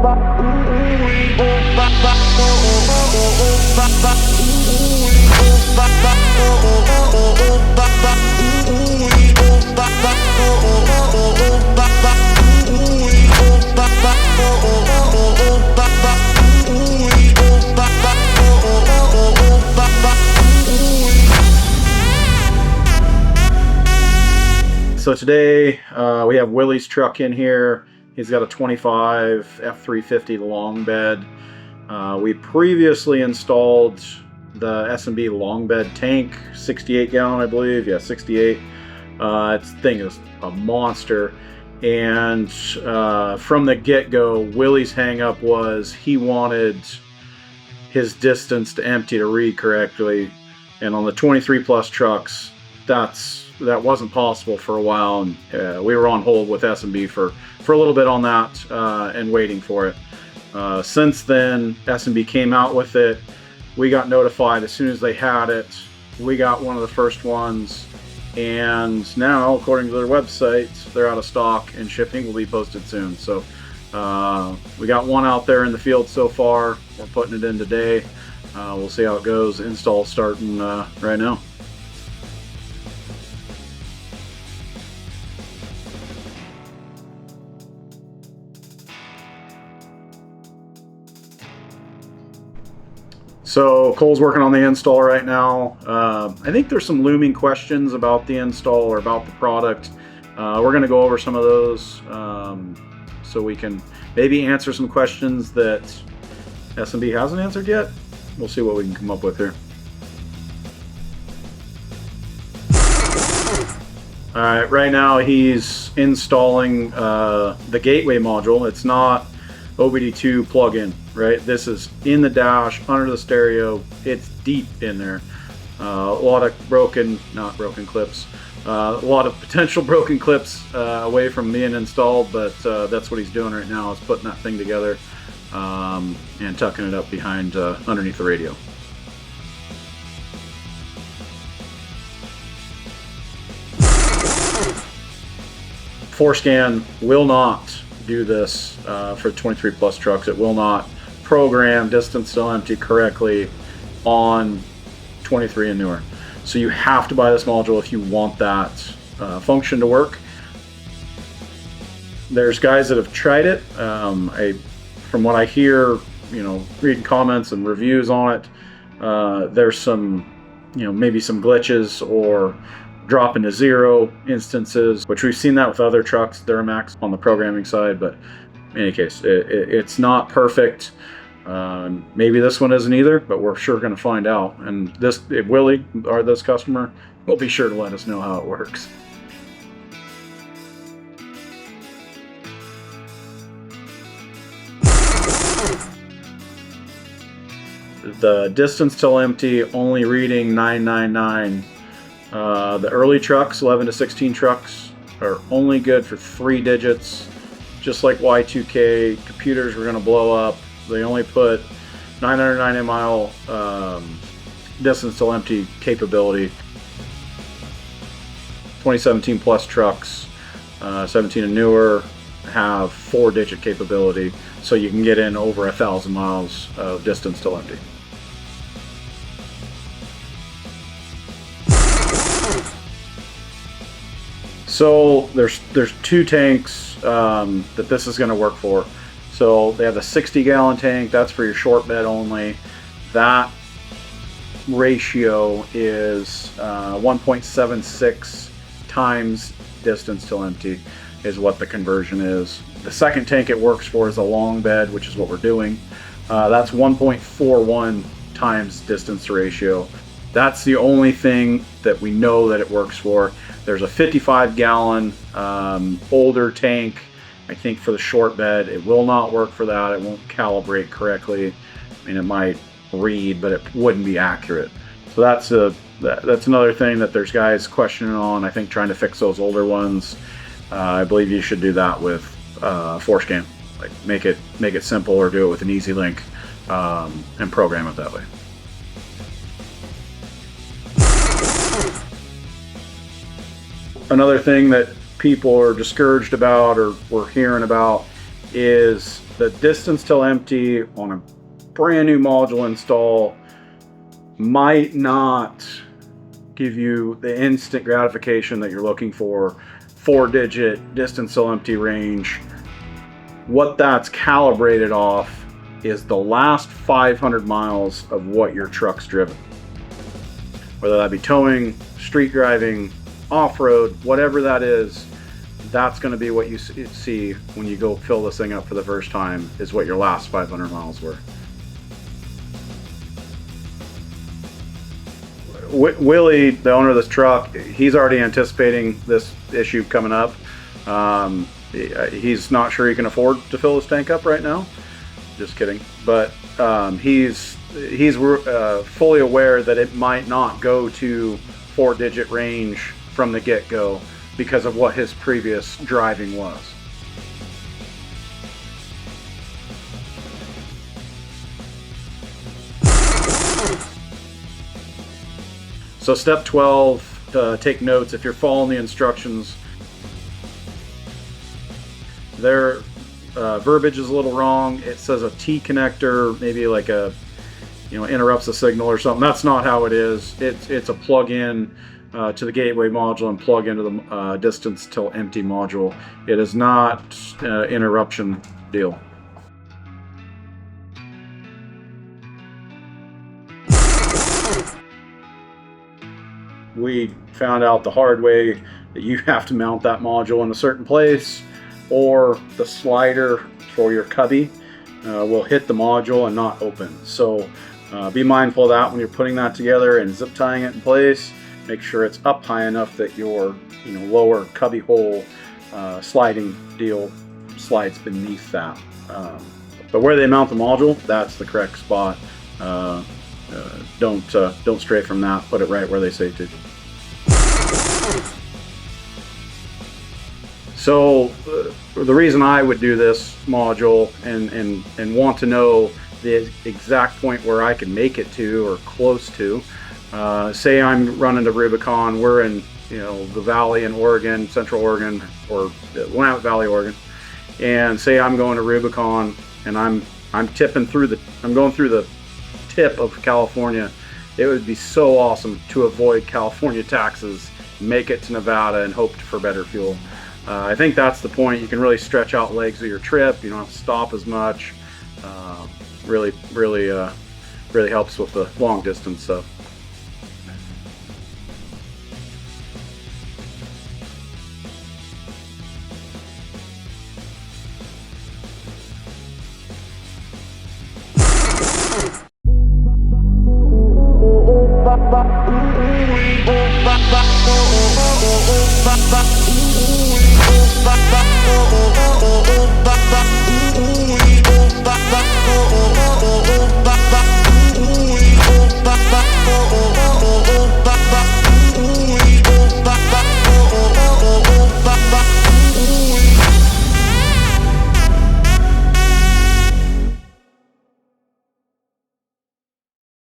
So today we have Willie's truck in here. He's got a 25 F350 long bed. We previously installed the S&B long bed tank, 68 gallon I believe, yeah 68. This thing is a monster, and from the get-go Willie's hang-up was he wanted his distance to empty to read correctly, and on the 23 plus trucks that wasn't possible for a while, and we were on hold with S&B for a little bit on that and waiting for it. Since then, S&B came out with it. We got notified as soon as they had it. We got one of the first ones, and now, according to their website, they're out of stock and shipping will be posted soon. So we got one out there in the field so far. We're putting it in today. We'll see how it goes. Install starting right now. So Cole's working on the install right now. I think there's some looming questions about the install or about the product. We're going to go over some of those so we can maybe answer some questions that S&B hasn't answered yet. We'll see what we can come up with here. All right, right now he's installing the gateway module. It's not OBDII plug-in, right? This is in the dash, under the stereo. It's deep in there. A lot of not broken clips, a lot of potential broken clips away from being installed, but that's what he's doing right now, is putting that thing together and tucking it up behind underneath the radio. FORScan will not do this for 23 plus trucks. It will not program distance till empty correctly on 23 and newer. So you have to buy this module if you want that function to work. There's guys that have tried it. From what I hear, reading comments and reviews on it, there's some, maybe some glitches or dropping to zero instances, which we've seen that with other trucks, Duramax, on the programming side. But in any case, it's not perfect. Maybe this one isn't either, but we're sure going to find out. And Willie, this customer, will be sure to let us know how it works. The distance till empty only reading 999. The early trucks, 11 to 16 trucks, are only good for 3 digits. Just like Y2K, computers were going to blow up. They only put 990 mile distance till empty capability. 2017 plus trucks, 17 and newer, have 4-digit capability, so you can get in over 1,000 miles of distance till empty. So there's 2 tanks that this is going to work for. So they have the 60 gallon tank, that's for your short bed only. That ratio is 1.76 times distance till empty is what the conversion is. The second tank it works for is a long bed, which is what we're doing. That's 1.41 times distance ratio. That's the only thing that we know that it works for. There's a 55 gallon older tank, I think, for the short bed. It will not work for that. It won't calibrate correctly. I mean, it might read, but it wouldn't be accurate. So that's another thing that there's guys questioning on, I think, trying to fix those older ones. I believe you should do that with FORScan. Like make it simple, or do it with an easy link and program it that way. Another thing that people are discouraged about, or we're hearing about, is the distance till empty on a brand new module install might not give you the instant gratification that you're looking for. 4-digit distance till empty range. What that's calibrated off is the last 500 miles of what your truck's driven. Whether that be towing, street driving, off-road, whatever that is, that's going to be what you see when you go fill this thing up for the first time, is what your last 500 miles were. Willie, the owner of this truck, he's already anticipating this issue coming up. He's not sure he can afford to fill his tank up right now. Just kidding. But he's fully aware that it might not go to 4-digit range from the get-go because of what his previous driving was. So step 12, take notes. If you're following the instructions, their verbiage is a little wrong. It says a T connector, maybe like a, interrupts the signal or something. That's not how it is. It's a plug-in to the gateway module and plug into the distance till empty module. It is not an interruption deal. We found out the hard way that you have to mount that module in a certain place, or the slider for your cubby will hit the module and not open. So be mindful of that when you're putting that together and zip tying it in place. Make sure it's up high enough that your lower cubby hole sliding deal slides beneath that. But where they mount the module, that's the correct spot. Don't stray from that. Put it right where they say to. So the reason I would do this module and want to know the exact point where I can make it to or close to, say I'm running to Rubicon, we're in the valley in Oregon, Central Oregon, or Willamette Valley, Oregon, and say I'm going to Rubicon and I'm going through the tip of California. It would be so awesome to avoid California taxes, make it to Nevada, and hope for better fuel. I think that's the point. You can really stretch out legs of your trip. You don't have to stop as much. Really helps with the long distance stuff.